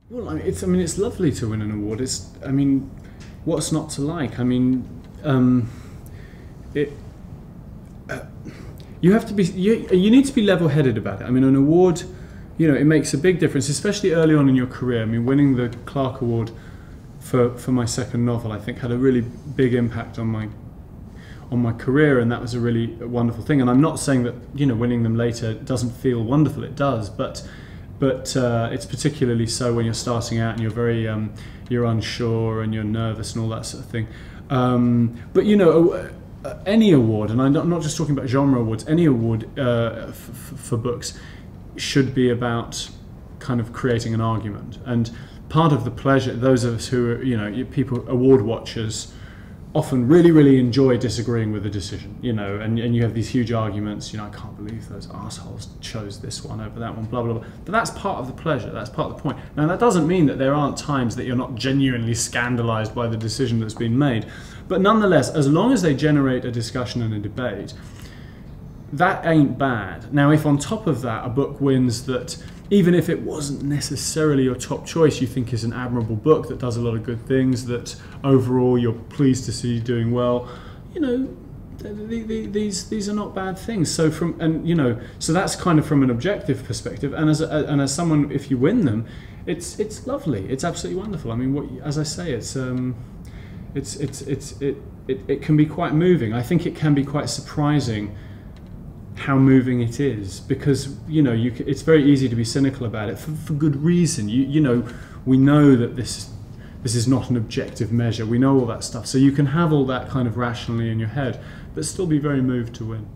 Well, I mean, it's lovely to win an award. I mean, what's not to like? I mean, it. You have to be. You need to be level-headed about it. I mean, an award, you know, it makes a big difference, especially early on in your career. I mean, winning the Clarke Award for my second novel, I think, had a really big impact on my career, and that was a really wonderful thing. And I'm not saying that, you know, winning them later doesn't feel wonderful. It does, but it's particularly so when you're starting out and you're very you're unsure and you're nervous and all that sort of thing. But you know, any award, and I'm not just talking about genre awards, any award for books should be about kind of creating an argument. And part of the pleasure, those of us who are, you know, people, award watchers, often really enjoy disagreeing with a decision, you know, and you have these huge arguments, you know, I can't believe those assholes chose this one over that one, blah, blah, blah. But that's part of the pleasure, that's part of the point. Now, that doesn't mean that there aren't times that you're not genuinely scandalized by the decision that's been made. But nonetheless, as long as they generate a discussion and a debate, that ain't bad. Now, if on top of that a book wins that, even if it wasn't necessarily your top choice, you think is an admirable book that does a lot of good things, that overall you're pleased to see doing well, you know, these are not bad things. So so that's kind of from an objective perspective. And as someone, if you win them, it's lovely. It's absolutely wonderful. I mean, as I say, it can be quite moving. I think it can be quite surprising how moving it is, because, you know, it's very easy to be cynical about it for good reason. You know, we know that this is not an objective measure. We know all that stuff, so you can have all that kind of rationally in your head, but still be very moved to win.